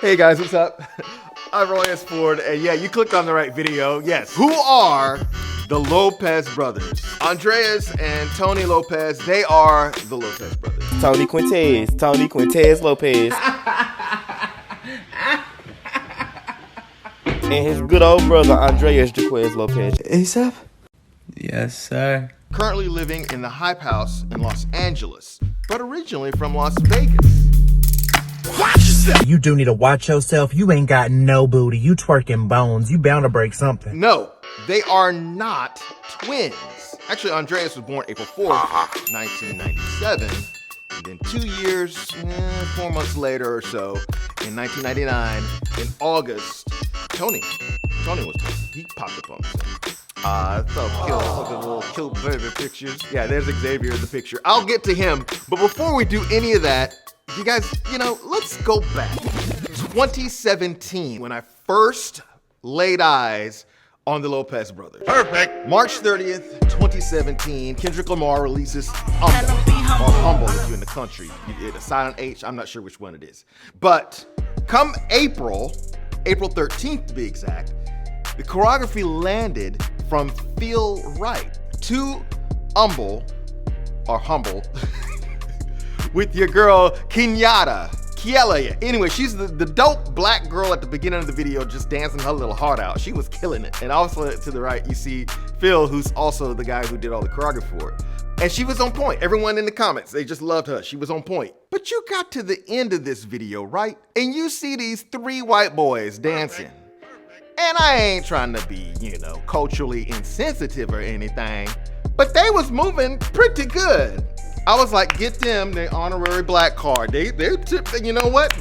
Hey guys, what's up? I'm RoySFord, and yeah, you clicked on the right video. Yes. Who are the Lopez brothers? Ondreaz and Tony Lopez, they are the Lopez brothers. Tony Quintez Lopez. And his good old brother, Ondreaz Jaquez Lopez. ASAP? Yes, sir. Currently living in the Hype House in Los Angeles, but originally from Las Vegas. Watch yourself! You do need to watch yourself. You ain't got no booty. You twerking bones. You bound to break something. No, they are not twins. Actually, Ondreaz was born April 4th, 1997. And then 2 years, 4 months later or so, in 1999, in August, Tony was born. He popped up on the scene. I thought little kill baby pictures. Yeah, there's Xavier in the picture. I'll get to him, but before we do any of that, you guys, let's go back. 2017, when I first laid eyes on the Lopez brothers. Perfect. March 30th, 2017, Kendrick Lamar releases Humble, or Humble if you're in the country. It's a silent H, I'm not sure which one it is. But come April 13th to be exact, the choreography landed from Feel Right to Humble, with your girl, Kiela. Anyway, she's the dope black girl at the beginning of the video just dancing her little heart out. She was killing it. And also to the right, you see Phil, who's also the guy who did all the choreography for it. And she was on point. Everyone in the comments, they just loved her. She was on point. But you got to the end of this video, right? And you see these 3 white boys dancing. And I ain't trying to be, culturally insensitive or anything, but they was moving pretty good. I was like, get them the honorary black card. They're you know what?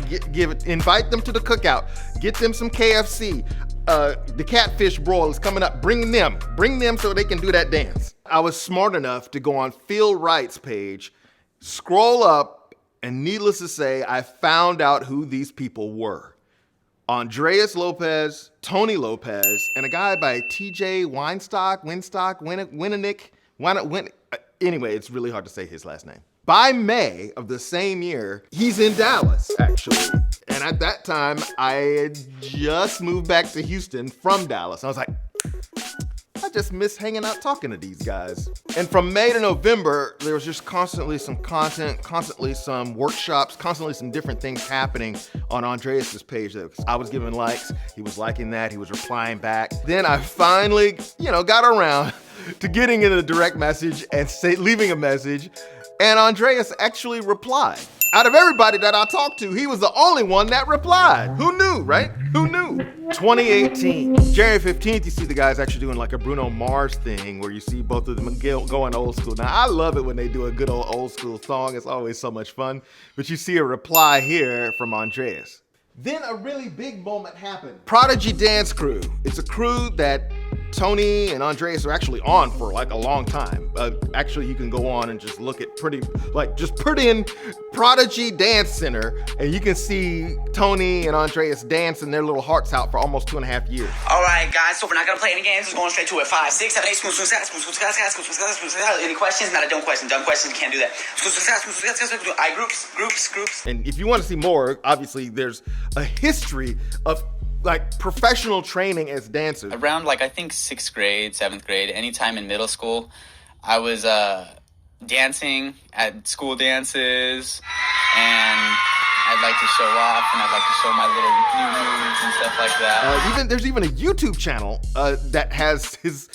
Invite them to the cookout. Get them some KFC. The catfish broil is coming up. Bring them so they can do that dance. I was smart enough to go on Feel Right's page, scroll up, and needless to say, I found out who these people were. Ondreaz Lopez, Tony Lopez, and a guy by TJ Anyway, it's really hard to say his last name. By May of the same year, he's in Dallas, actually. And at that time, I had just moved back to Houston from Dallas. I was like, I just miss hanging out talking to these guys. And from May to November, there was just constantly some content, constantly some workshops, constantly some different things happening on Ondreaz's page. I was giving likes, he was liking that, he was replying back. Then I finally, got around to getting in a direct message and leaving a message, and Ondreaz actually replied. Out of everybody that I talked to, he was the only one that replied. Who knew, right? Who knew? 2018, January 15th, you see the guys actually doing like a Bruno Mars thing where you see both of them going old school. Now, I love it when they do a good old school song. It's always so much fun. But you see a reply here from Ondreaz. Then a really big moment happened. Prodigy Dance Crew. It's a crew that Tony and Ondreaz are actually on for like a long time. Actually, you can go on and just look at just put in Prodigy Dance Center and you can see Tony and Ondreaz dancing their little hearts out for almost 2.5 years. All right, guys, so we're not gonna play any games. We're going straight to it. 5, 6, 7, 8. Any questions? Not a dumb question. Dumb questions, you can't do that. I groups. And if you want to see more, obviously there's a history of professional training as dancers. Around I think 6th grade, 7th grade, anytime in middle school, I was dancing at school dances, and I'd like to show off, and I'd like to show my little new moves and stuff like that. There's even a YouTube channel that has his,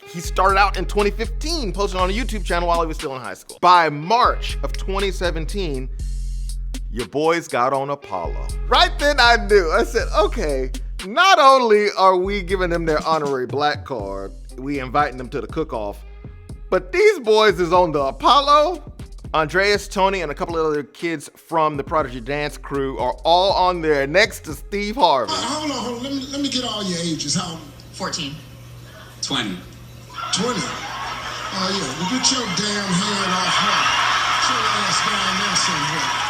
he started out in 2015, posted on a YouTube channel while he was still in high school. By March of 2017, your boys got on Apollo. Right then I knew. I said, okay, not only are we giving them their honorary black card, we inviting them to the cook-off, but these boys is on the Apollo. Ondreaz, Tony, and a couple of other kids from the Prodigy Dance Crew are all on there next to Steve Harvey. Hold on. Let me get all your ages. How? 14. 20. 20? Oh, yeah. Well, get your damn hand off her. Get your ass down there somewhere.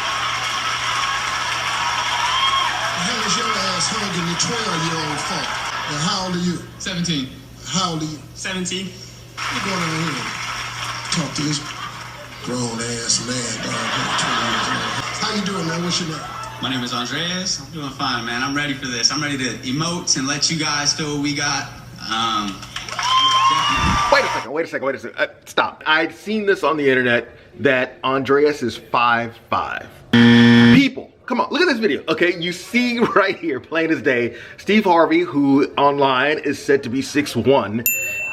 Hell is your ass hugging the 12-year-old fuck? And how old are you? 17. How old are you? 17. You're going over here. Talk to this grown-ass man down here, 20 years old. How you doing, man? What's your name? My name is Ondreaz. I'm doing fine, man. I'm ready for this. I'm ready to emote and let you guys feel what we got. Wait a second. Stop. I'd seen this on the internet that Ondreaz is 5'5". People, come on, look at this video. Okay, you see right here, plain as day, Steve Harvey, who online is said to be 6'1",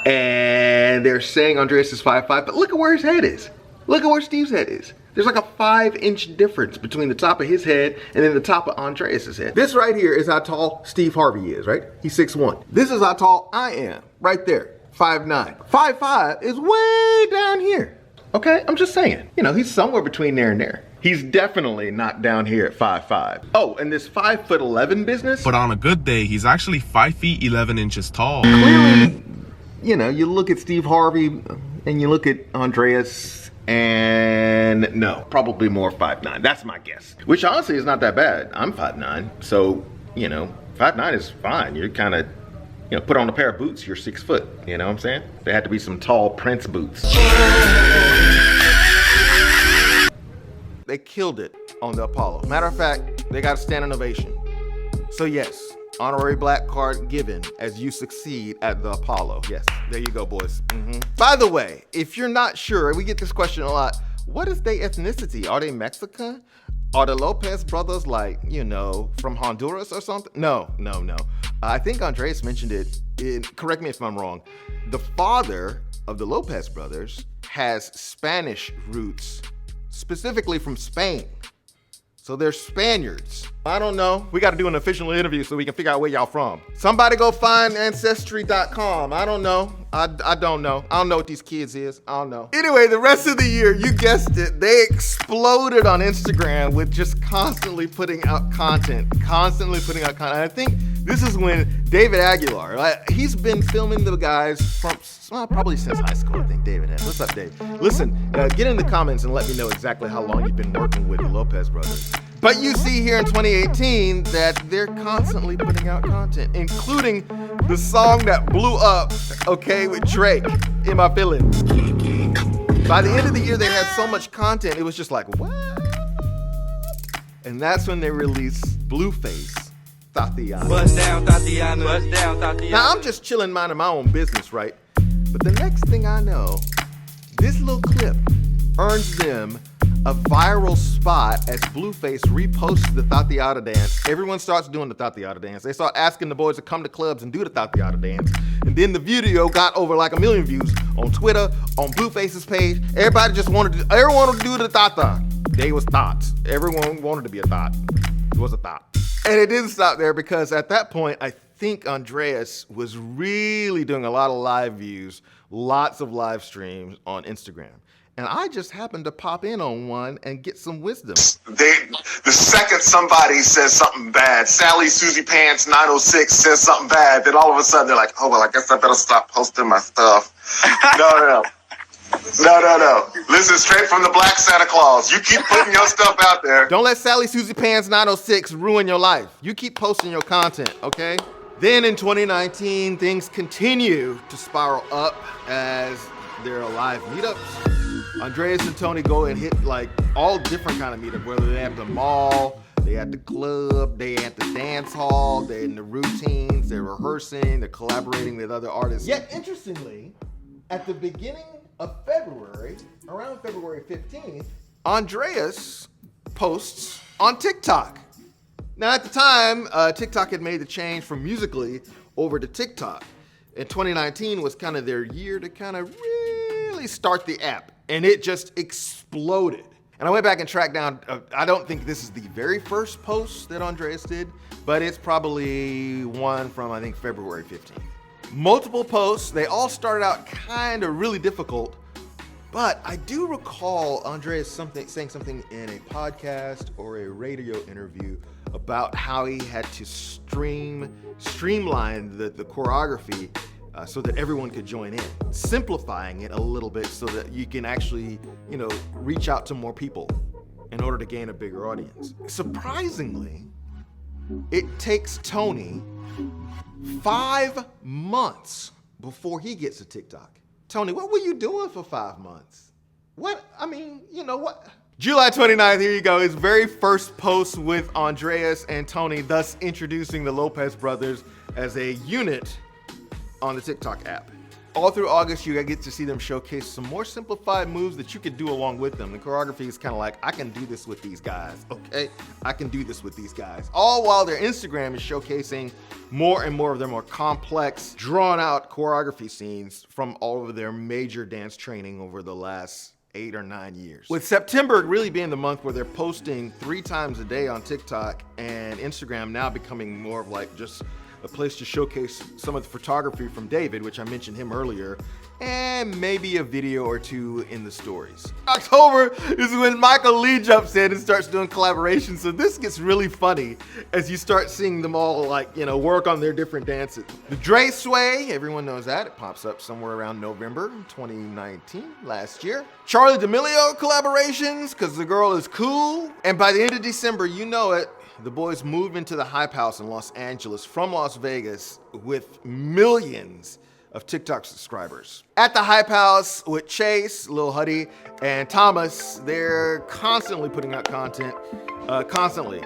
and they're saying Ondreaz is 5'5", but look at where his head is. Look at where Steve's head is. There's like a 5-inch difference between the top of his head and then the top of Ondreaz's head. This right here is how tall Steve Harvey is, right? He's 6'1". This is how tall I am, right there, 5'9". 5'5" is way down here. Okay, I'm just saying. You know, he's somewhere between there and there. He's definitely not down here at 5'5". Oh, and this 5'11" business. But on a good day, he's actually 5 feet 11 inches tall. Clearly, you know, you look at Steve Harvey and you look at Ondreaz, and no, probably more 5'9". That's my guess. Which honestly is not that bad. I'm 5'9", so, you know, 5'9" is fine. You're kind of, you know, put on a pair of boots, you're 6 foot. You know what I'm saying? There had to be some tall Prince boots. They killed it on the Apollo. Matter of fact, they got a standing ovation. So yes, honorary black card given as you succeed at the Apollo. Yes, there you go, boys. By the way, if you're not sure, we get this question a lot. What is their ethnicity? Are they Mexican? Are the Lopez brothers like, you know, from Honduras or something? No. I think Ondreaz mentioned it. Correct me if I'm wrong. The father of the Lopez brothers has Spanish roots, specifically from Spain. So they're Spaniards. I don't know. We got to do an official interview so we can figure out where y'all from. Somebody go find Ancestry.com. I don't know. I don't know. I don't know what these kids is. I don't know. Anyway, the rest of the year, you guessed it, they exploded on Instagram with just constantly putting out content. I think this is when David Aguilar, he's been filming the guys from probably since high school, I think David has. What's up, Dave? Listen, get in the comments and let me know exactly how long you've been working with the Lopez brothers. But you see here in 2018 that they're constantly putting out content, including the song that blew up, okay, with Drake, In My Feelings. By the end of the year, they had so much content, it was just like, what? And that's when they released Blueface, Tatiana. Bust down, Tatiana. Bust down, Tatiana. Now, I'm just chilling, minding my own business, right? But the next thing I know, this little clip earns them a viral spot as Blueface reposts the Tatiana dance. Everyone starts doing the Tatiana dance. They start asking the boys to come to clubs and do the Tatiana dance. And then the video got over like 1 million views on Twitter, on Blueface's page. Everyone wanted to do the Tata. They was thoughts. Everyone wanted to be a thought. It was a thought. And it didn't stop there because at that point, I think Ondreaz was really doing a lot of live views, lots of live streams on Instagram. And I just happened to pop in on one and get some wisdom. The second somebody says something bad, Sally Susie Pants 906 says something bad, then all of a sudden they're like, oh, well, I guess I better stop posting my stuff. No. Listen, straight from the Black Santa Claus. You keep putting your stuff out there. Don't let Sally Susie Pants 906 ruin your life. You keep posting your content, okay? Then in 2019, things continue to spiral up as there are live meetups. Ondreaz and Tony go and hit like all different kind of meetup, whether they're at the mall, they at the club, they at the dance hall, they're in the routines, they're rehearsing, they're collaborating with other artists. Yet interestingly, at the beginning of February, around February 15th, Ondreaz posts on TikTok. Now at the time, TikTok had made the change from Musical.ly over to TikTok. And 2019 was kind of their year to kind of really start the app. And it just exploded. And I went back and tracked down, I don't think this is the very first post that Ondreaz did, but it's probably one from, I think, February 15th. Multiple posts, they all started out kind of really difficult, but I do recall Ondreaz saying something in a podcast or a radio interview about how he had to streamline the choreography so that everyone could join in, simplifying it a little bit so that you can actually, reach out to more people in order to gain a bigger audience. Surprisingly, it takes Tony 5 months before he gets a TikTok. Tony, what were you doing for 5 months? What? July 29th, here you go, his very first post with Ondreaz and Tony, thus introducing the Lopez brothers as a unit on the TikTok app. All through August, you get to see them showcase some more simplified moves that you could do along with them. The choreography is kind of like, I can do this with these guys, okay? I can do this with these guys. All while their Instagram is showcasing more and more of their more complex, drawn out choreography scenes from all of their major dance training over the last 8 or 9 years. With September really being the month where they're posting 3 times a day on TikTok and Instagram now becoming more of like just a place to showcase some of the photography from David, which I mentioned him earlier, and maybe a video or 2 in the stories. October is when Michael Lee jumps in and starts doing collaborations, so this gets really funny as you start seeing them all like, you know, work on their different dances. The Dre Sway, everyone knows that. It pops up somewhere around November 2019, last year. Charli D'Amelio collaborations, because the girl is cool. And by the end of December, you know it, the boys moved into the Hype House in Los Angeles from Las Vegas with millions of TikTok subscribers. At the Hype House with Chase, Lil Huddy, and Thomas, they're constantly putting out content, constantly.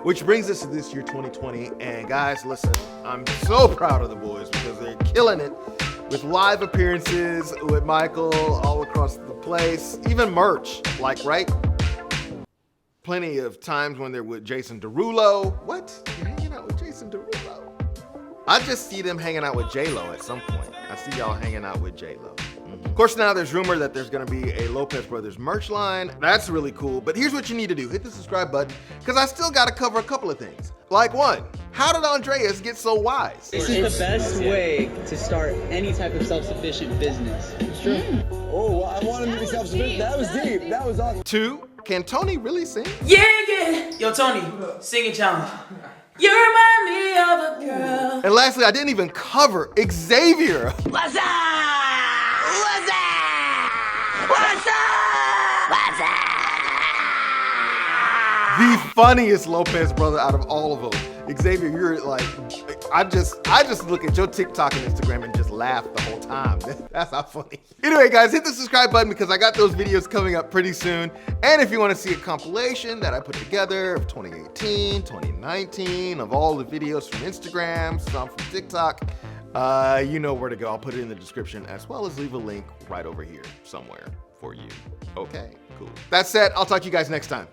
Which brings us to this year, 2020, and guys, listen, I'm so proud of the boys because they're killing it with live appearances with Michael all across the place, even merch, like, right? Plenty of times when they're with Jason Derulo. What? You're hanging out with Jason Derulo? I just see them hanging out with J-Lo at some point. I see y'all hanging out with J-Lo. Of course, now there's rumor that there's gonna be a Lopez Brothers merch line. That's really cool, but here's what you need to do. Hit the subscribe button, because I still gotta cover a couple of things. Like 1, how did Ondreaz get so wise? This is the best way to start any type of self-sufficient business. It's true. Oh, I wanted to be self-sufficient. That was deep. That was awesome. 2, can Tony really sing? Yeah. Yo, Tony, singing challenge. You remind me of a girl. And lastly, I didn't even cover Xavier. What's up? What's up? What's up? What's up? The funniest Lopez brother out of all of them. Xavier, you're like, I just look at your TikTok and Instagram and just laugh the whole time. That's how funny. Anyway, guys, hit the subscribe button because I got those videos coming up pretty soon. And if you want to see a compilation that I put together of 2018, 2019, of all the videos from Instagram, some from TikTok, you know where to go. I'll put it in the description as well as leave a link right over here somewhere for you. Okay, cool. That said, I'll talk to you guys next time.